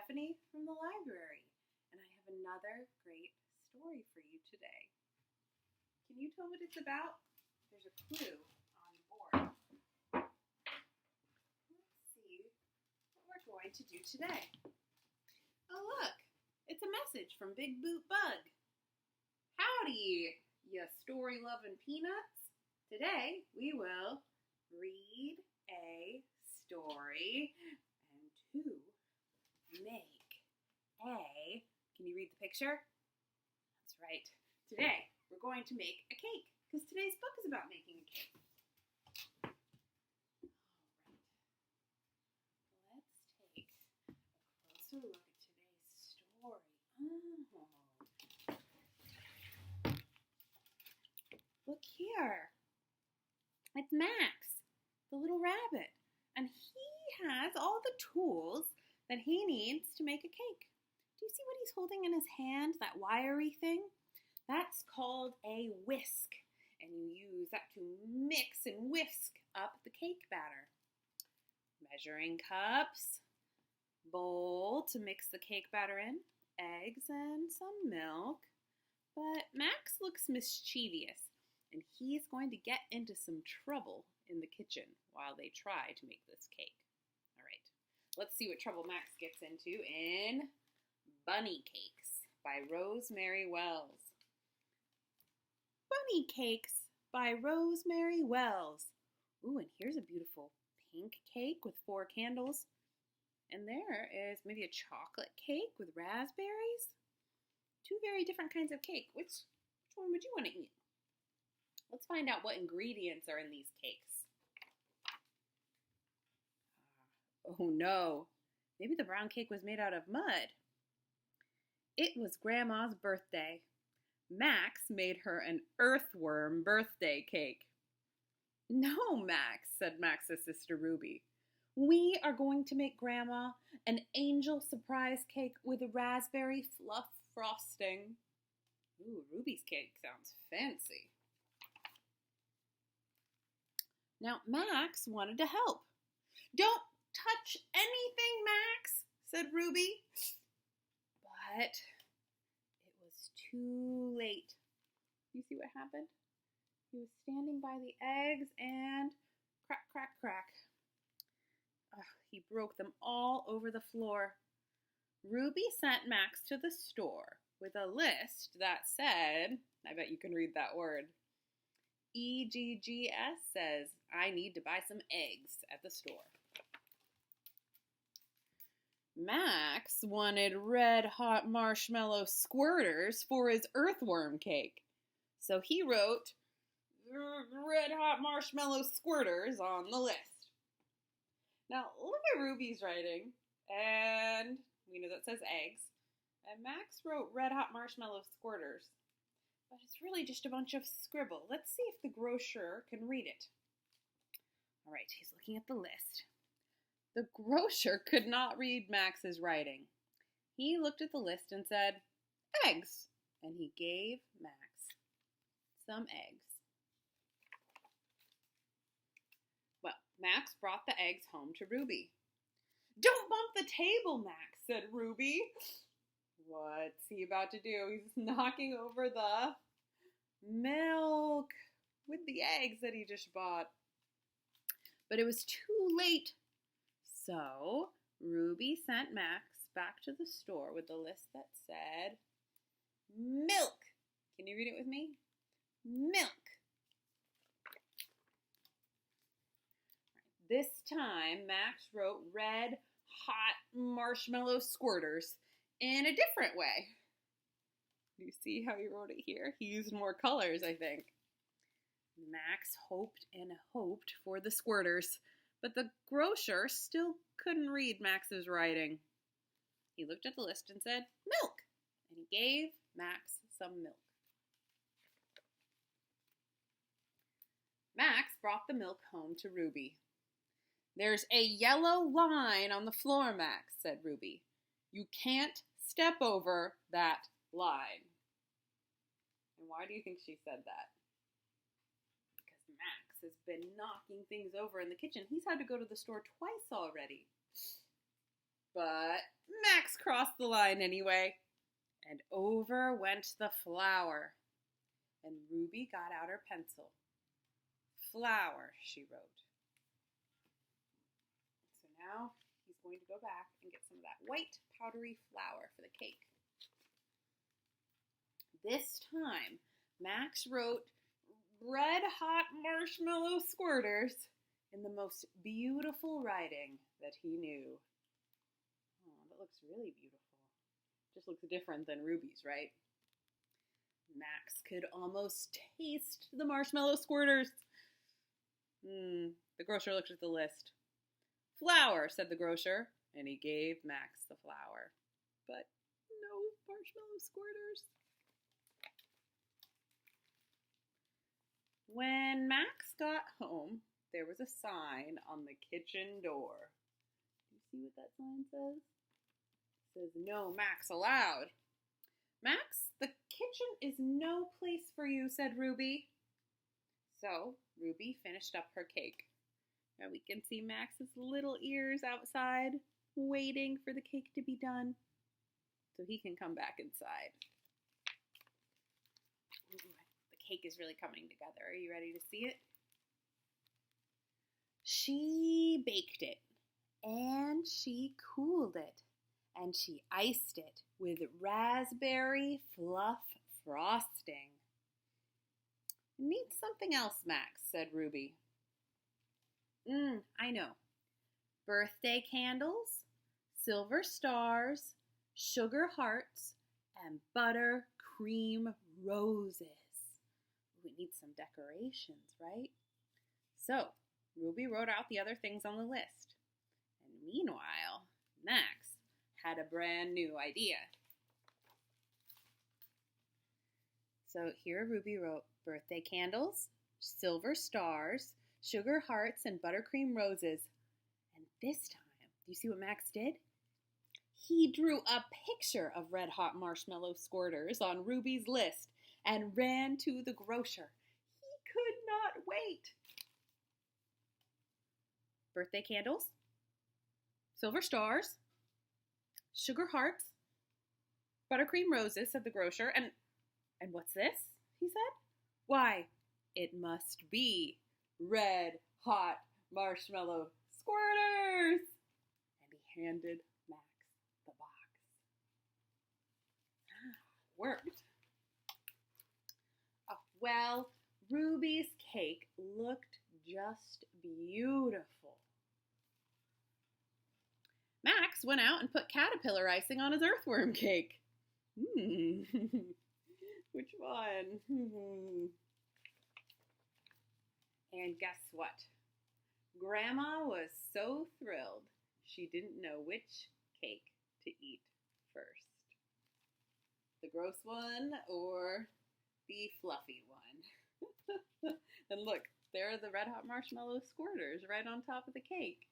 Stephanie from the library, and I have another great story for you today. Can you tell what it's about? There's a clue on the board. Let's see what we're going to do today. Oh, look, it's a message from Big Boot Bug. Howdy, you story-loving peanuts. Today we will read a story and make a, can you read the picture? That's right. Today we're going to make a cake because today's book is about making a cake. All right. Let's take a closer look at today's story. Look here. It's Max, the little rabbit, and he has all the tools that he needs to make a cake. Do you see what he's holding in his hand, that wiry thing? That's called a whisk, and you use that to mix and whisk up the cake batter. Measuring cups, bowl to mix the cake batter in, eggs and some milk. But Max looks mischievous, and he's going to get into some trouble in the kitchen while they try to make this cake. All right, let's see what trouble Max gets into in Bunny Cakes by Rosemary Wells. Bunny Cakes by Rosemary Wells. Ooh, and here's a beautiful pink cake with 4 candles. And there is maybe a chocolate cake with raspberries. 2 very different kinds of cake. Which one would you want to eat? Let's find out what ingredients are in these cakes. Oh no, maybe the brown cake was made out of mud. It was Grandma's birthday. Max made her an earthworm birthday cake. No, Max, said Max's sister Ruby. We are going to make Grandma an angel surprise cake with a raspberry fluff frosting. Ooh, Ruby's cake sounds fancy. Now, Max wanted to help. Don't touch anything, Max, said Ruby. But it was too late. You see what happened? He was standing by the eggs and crack, crack, crack. He broke them all over the floor. Ruby sent Max to the store with a list that said, I bet you can read that word, EGGS says, I need to buy some eggs at the store. Max wanted red-hot marshmallow squirters for his earthworm cake. So he wrote red-hot marshmallow squirters on the list. Now, look at Ruby's writing. And we know that says eggs. And Max wrote red-hot marshmallow squirters. But it's really just a bunch of scribble. Let's see if the grocer can read it. All right, he's looking at the list. The grocer could not read Max's writing. He looked at the list and said, eggs. And he gave Max some eggs. Well, Max brought the eggs home to Ruby. Don't bump the table, Max, said Ruby. What's he about to do? He's knocking over the milk with the eggs that he just bought. But it was too late. So Ruby sent Max back to the store with the list that said milk. Can you read it with me? Milk. This time Max wrote red hot marshmallow squirters in a different way. Do you see how he wrote it here? He used more colors, I think. Max hoped and hoped for the squirters, but the grocer still couldn't read Max's writing. He looked at the list and said, milk, and he gave Max some milk. Max brought the milk home to Ruby. There's a yellow line on the floor, Max, said Ruby. You can't step over that line. And why do you think she said that? Because Max has been knocking things over in the kitchen. He's had to go to the store twice already. But Max crossed the line anyway, and over went the flour. And Ruby got out her pencil. Flour, she wrote. So now he's going to go back and get some of that white powdery flour for the cake. This time, Max wrote red hot marshmallow squirters in the most beautiful writing that he knew. Oh, that looks really beautiful. Just looks different than Ruby's, right? Max could almost taste the marshmallow squirters. The grocer looked at the list. Flour, said the grocer, and he gave Max the flour. But no marshmallow squirters. When Max got home, there was a sign on the kitchen door. Do you see what that sign says? It says, "No Max allowed." "Max, the kitchen is no place for you," said Ruby. So Ruby finished up her cake. Now we can see Max's little ears outside, waiting for the cake to be done so he can come back inside. Ooh, the cake is really coming together. Are you ready to see it? She baked it, and she cooled it, and she iced it with raspberry fluff frosting. "It needs something else, Max," said Ruby. I know. Birthday candles, silver stars, sugar hearts, and buttercream roses. We need some decorations, right? So Ruby wrote out the other things on the list. And meanwhile, Max had a brand new idea. So here Ruby wrote birthday candles, silver stars, sugar hearts, and buttercream roses. And this time, do you see what Max did? He drew a picture of red hot marshmallow squirters on Ruby's list and ran to the grocer. He could not wait. Birthday candles, silver stars, sugar hearts, buttercream roses, said the grocer. And what's this? He said. Why, it must be red hot marshmallow squirters. And he handed Max the box. Worked. Oh, well, Ruby's cake looked just beautiful. Max went out and put caterpillar icing on his earthworm cake. Which one? And guess what? Grandma was so thrilled she didn't know which cake to eat first. The gross one or the fluffy one? And look, there are the red hot marshmallow squirters right on top of the cake.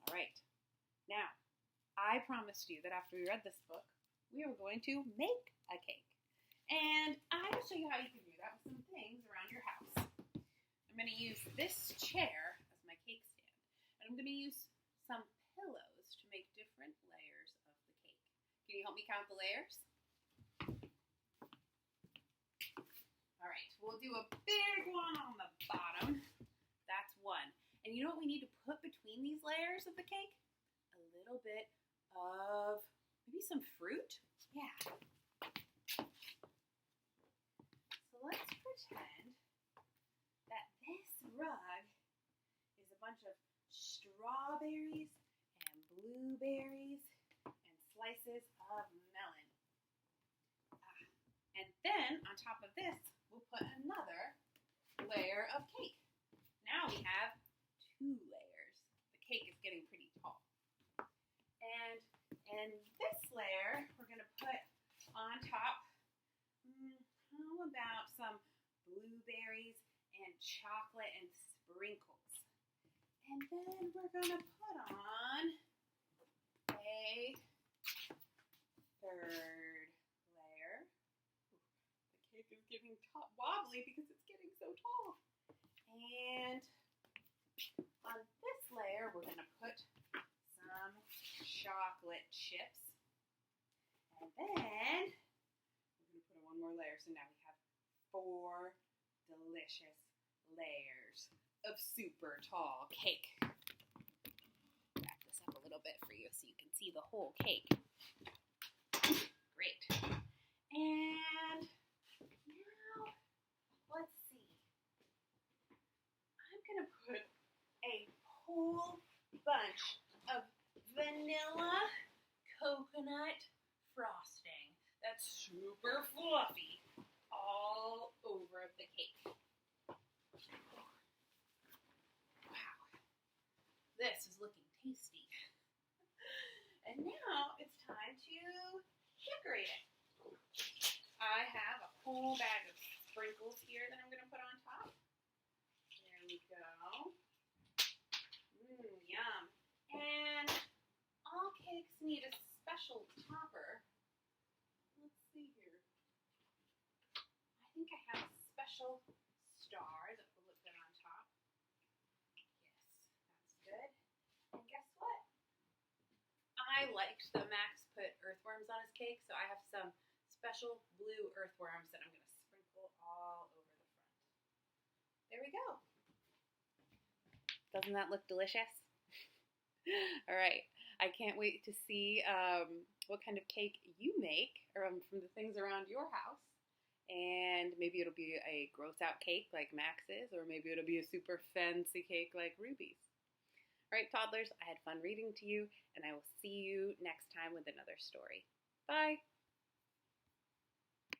All right. Now, I promised you that after we read this book, we were going to make a cake. And I will show you how you can do that with some things around your house. I'm going to use this chair as my cake stand. And I'm going to use some pillows to make different layers of the cake. Can you help me count the layers? All right, we'll do a big one on the bottom. That's one. And you know what we need to put between these layers of the cake? A little bit of maybe some fruit. Yeah. So let's pretend that this rug is a bunch of strawberries and blueberries and slices of melon. And then on top of this, we'll put another layer of cake. Now we have 2 layers. The cake is getting pretty tall. And this layer, we're going to put on top, how about some blueberries and chocolate and sprinkles. And then we're going to put on a 3rd layer. The cake is getting wobbly because it's getting so tall. And on this layer, we're going to put some chocolate chips. And then we're going to put on one more layer. So now we have 4 delicious layers of super tall cake. Back this up a little bit for you so you can see the whole cake. Great. And now, let's see. I'm going to put a whole bunch of vanilla coconut frosting that's super fluffy all over the cake. Wow. This is looking tasty. And now it's time to decorate it. I have a whole bag of sprinkles here that I'm going to put on top. There we go. Yum. And all cakes need a special topper. Let's see here. I think I have a special star that will look good on top. Yes, that's good. And guess what? I liked that Max put earthworms on his cake, so I have some special blue earthworms that I'm going to sprinkle all over the front. There we go. Doesn't that look delicious? All right. I can't wait to see what kind of cake you make from the things around your house. And maybe it'll be a gross out cake like Max's, or maybe it'll be a super fancy cake like Ruby's. All right, toddlers, I had fun reading to you, and I will see you next time with another story. Bye.